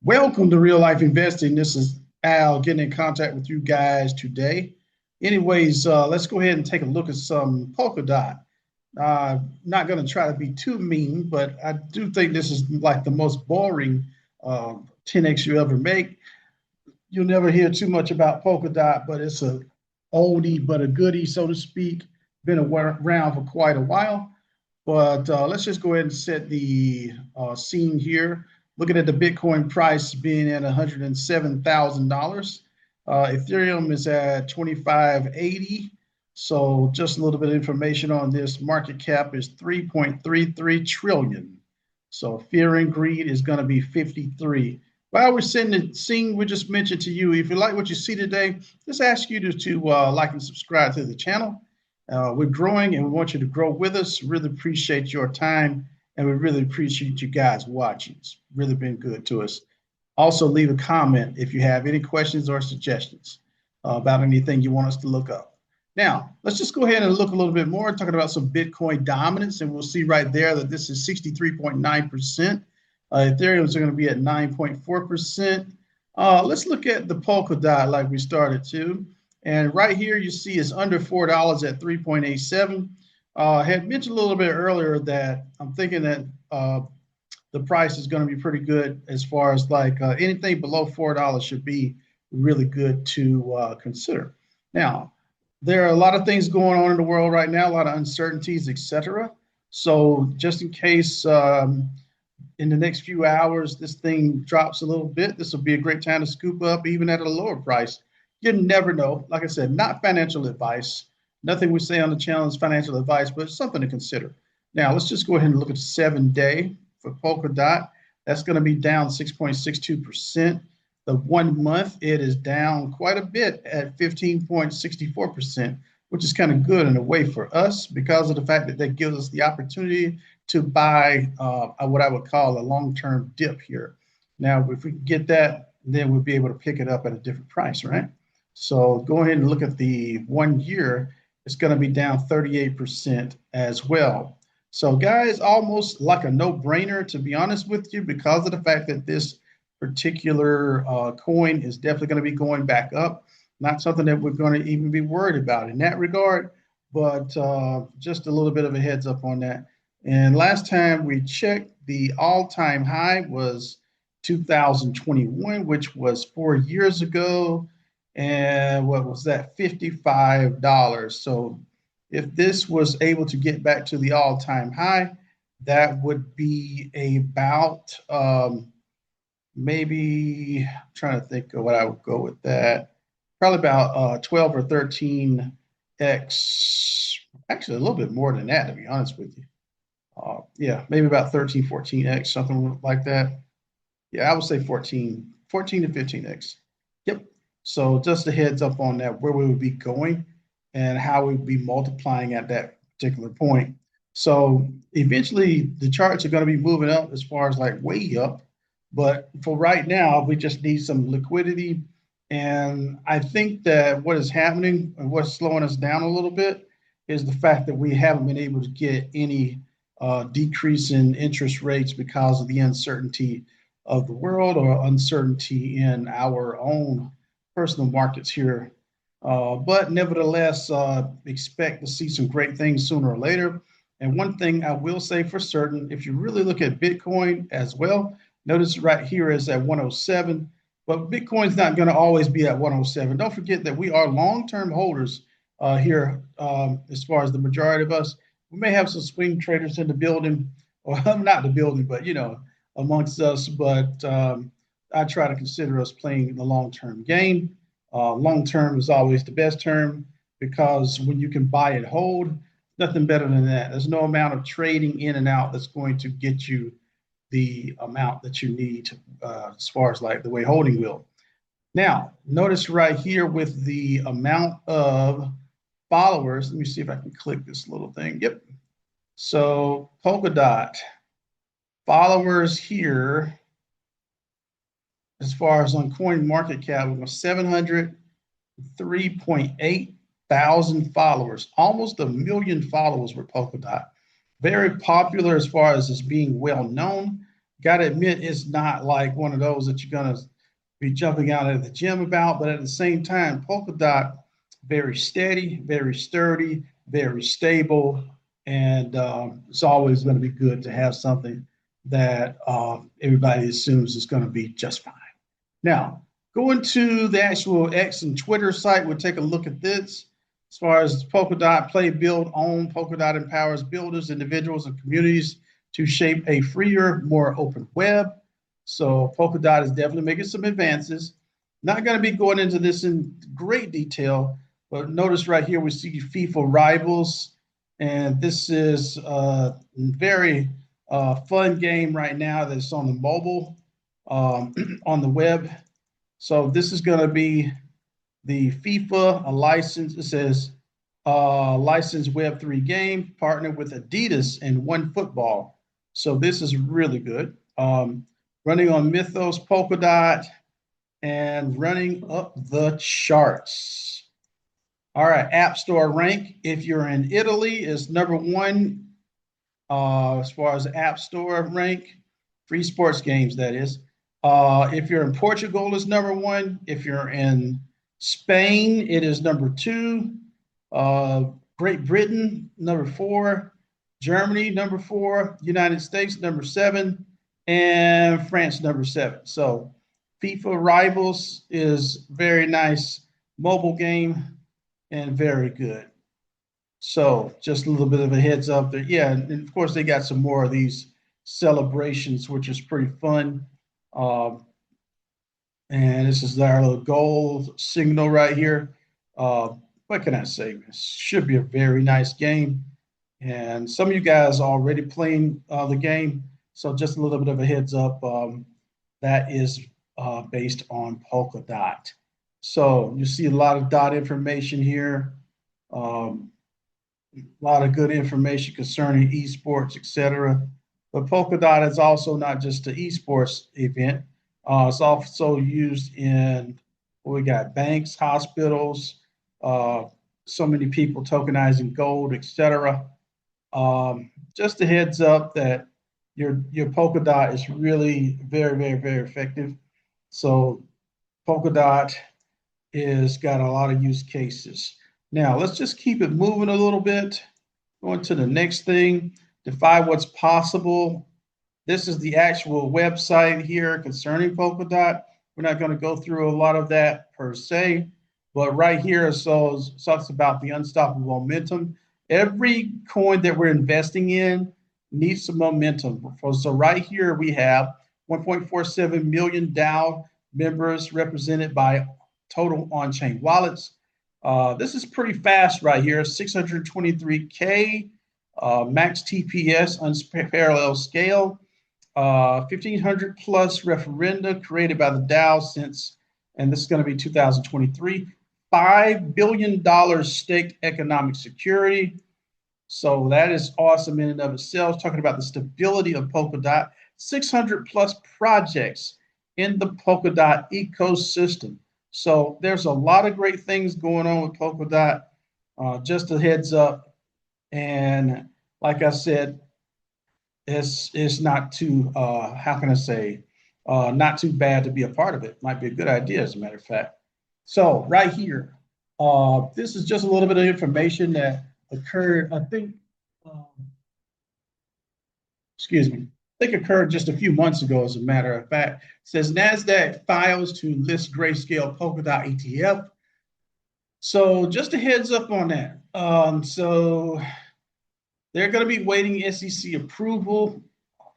Welcome to Real Life Investing. This is Al getting in contact with you guys today. Anyways, let's go ahead and take a look at some Polkadot. Not going to try to be too mean, but I do think this is like the most boring 10x you ever make. You'll never hear too much about Polkadot, but it's a oldie but a goodie, so to speak. Been around for quite a while. But let's just go ahead and set the scene here. Looking at the Bitcoin price being at $107,000. Ethereum is at 2580. So just a little bit of information on this. Market cap is 3.33 trillion. So fear and greed is going to be 53. While we're seeing, we just mentioned to you, if you like what you see today, just ask you to like and subscribe to the channel. We're growing and we want you to grow with us. Really appreciate your time and we really appreciate you guys watching. It's really been good to us. Also, leave a comment if you have any questions or suggestions about anything you want us to look up. Now, let's just go ahead and look a little bit more, talking about some Bitcoin dominance, and we'll see right there that this is 63.9%. Ethereum is going to be at 9.4%. Let's look at the Polkadot like we started to. And right here, you see it's under $4 at 3.87. I had mentioned a little bit earlier that I'm thinking that the price is going to be pretty good as far as like anything below $4 should be really good to consider. Now, there are a lot of things going on in the world right now, a lot of uncertainties, etc. So just in case in the next few hours this thing drops a little bit, this will be a great time to scoop up even at a lower price. You never know. Like I said, not financial advice. Nothing we say on the channel is financial advice, but it's something to consider. Now, let's just go ahead and look at the 7-day for Polkadot. That's going to be down 6.62%. The 1 month, it is down quite a bit at 15.64%, which is kind of good in a way for us because of the fact that that gives us the opportunity to buy what I would call a long-term dip here. Now, if we get that, then we'll be able to pick it up at a different price, right? So go ahead and look at the 1 year. It's going to be down 38% as well. So guys, almost like a no-brainer, to be honest with you, because of the fact that this particular coin is definitely going to be going back up. Not something that we're going to even be worried about in that regard, but just a little bit of a heads up on that. And last time we checked, the all-time high was 2021, which was 4 years ago. And what was that? $55. So if this was able to get back to the all-time high, that would be about maybe, I'm trying to think of what I would go with that. Probably about 12 or 13x, actually a little bit more than that, to be honest with you. Yeah, maybe about 13, 14x, something like that. Yeah, I would say 14 to 15x. Yep. So just a heads up on that, where we would be going and how we would be multiplying at that particular point. So eventually the charts are going to be moving up as far as like way up. But for right now, we just need some liquidity. And I think that what is happening and what's slowing us down a little bit is the fact that we haven't been able to get any decrease in interest rates because of the uncertainty of the world or uncertainty in our own personal markets here. But nevertheless, expect to see some great things sooner or later. And one thing I will say for certain, if you really look at Bitcoin as well, notice right here is at 107, but Bitcoin's not going to always be at 107. Don't forget that we are long-term holders here as far as the majority of us. We may have some swing traders in the building, or not the building, but, you know, amongst us. But I try to consider us playing the long-term game. Long-term is always the best term because when you can buy and hold, nothing better than that. There's no amount of trading in and out that's going to get you the amount that you need as far as like the way holding will. Now, notice right here with the amount of followers, let me see if I can click this little thing. Yep. So Polkadot followers here, as far as on coin market cap, we got 703.8 thousand followers, almost 1 million followers with Polkadot. Very popular as far as it's being well known. Got to admit, it's not like one of those that you're going to be jumping out at the gym about, but at the same time, Polkadot, very steady, very sturdy, very stable, and it's always going to be good to have something that everybody assumes is going to be just fine. Now, going to the actual X and Twitter site, we'll take a look at this. As far as Polkadot, play, build, own, Polkadot empowers builders, individuals, and communities to shape a freer, more open web. So Polkadot is definitely making some advances. Not going to be going into this in great detail, but notice right here we see FIFA Rivals, and this is a very fun game right now that's on the mobile, on the web. So this is going to be the FIFA, a license. It says licensed Web3 game, partnered with Adidas and OneFootball. So this is really good. Running on Mythos, Polkadot, and running up the charts. All right, App Store rank. If you're in Italy, is number one as far as App Store rank, free sports games, that is. If you're in Portugal, is number one. If you're in Spain, it is number two. Great Britain, number four. Germany, number four. United States, number seven. And France, number seven. So FIFA Rivals is very nice mobile game and very good. So just a little bit of a heads up there. Yeah, and of course they got some more of these celebrations, which is pretty fun. Um, and this is our little gold signal right here. What can I say? This should be a very nice game. And some of you guys are already playing the game. So just a little bit of a heads up. That is based on Polkadot. So you see a lot of dot information here. A lot of good information concerning esports, etc. But Polkadot is also not just an esports event. It's also used in we got banks, hospitals, so many people tokenizing gold, etc. Just a heads up that your Polkadot is really very, very, very effective. So Polkadot is got a lot of use cases. Now let's just keep it moving a little bit. Going to the next thing, DeFi what's possible. This is the actual website here concerning Polkadot. We're not going to go through a lot of that per se, but right here so talks about the unstoppable momentum. Every coin that we're investing in needs some momentum. So right here we have 1.47 million DAO members represented by total on-chain wallets. This is pretty fast right here, 623K, max TPS, unparalleled scale, 1,500 plus referenda created by the DAO since, and this is going to be 2023, $5 billion staked economic security. So that is awesome in and of itself. Talking about the stability of Polkadot, 600 plus projects in the Polkadot ecosystem. So there's a lot of great things going on with Polkadot. Just a heads up. And like I said, it's not too, how can I say, not too bad to be a part of it. Might be a good idea, as a matter of fact. So right here, this is just a little bit of information that occurred, I think, excuse me, I think occurred just a few months ago, as a matter of fact. It says NASDAQ files to list Grayscale Polkadot ETF. So just a heads up on that. So they're going to be waiting SEC approval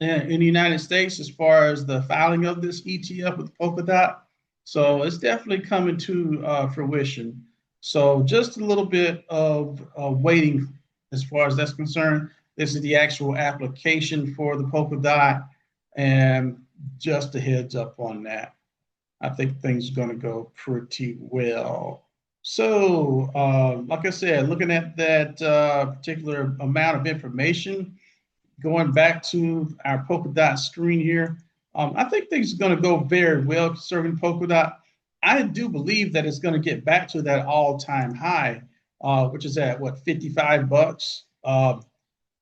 in the United States as far as the filing of this ETF with Polkadot. So it's definitely coming to fruition. So just a little bit of waiting as far as that's concerned. This is the actual application for the Polkadot, and just a heads up on that. I think things are going to go pretty well. So, like I said, looking at that particular amount of information, going back to our Polkadot screen here, I think things are going to go very well concerning Polkadot. I do believe that it's going to get back to that all-time high, which is at what, $55.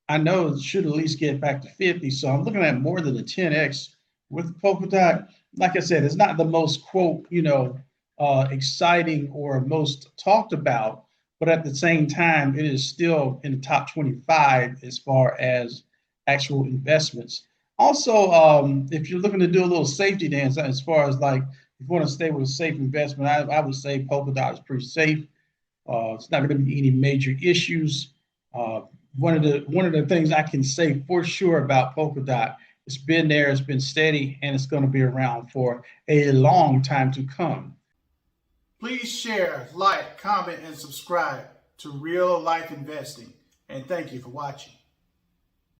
I know it should at least get back to 50. So I'm looking at more than a 10x with Polkadot. Like I said, it's not the most quote, exciting or most talked about, but at the same time, it is still in the top 25 as far as actual investments. Also, if you're looking to do a little safety dance, as far as like if you want to stay with a safe investment, I would say Polkadot is pretty safe. It's not going to be any major issues. Uh, one of the things I can say for sure about Polkadot, it's been there, it's been steady, and it's going to be around for a long time to come. Please share, like, comment, and subscribe to Real Life Investing. And thank you for watching.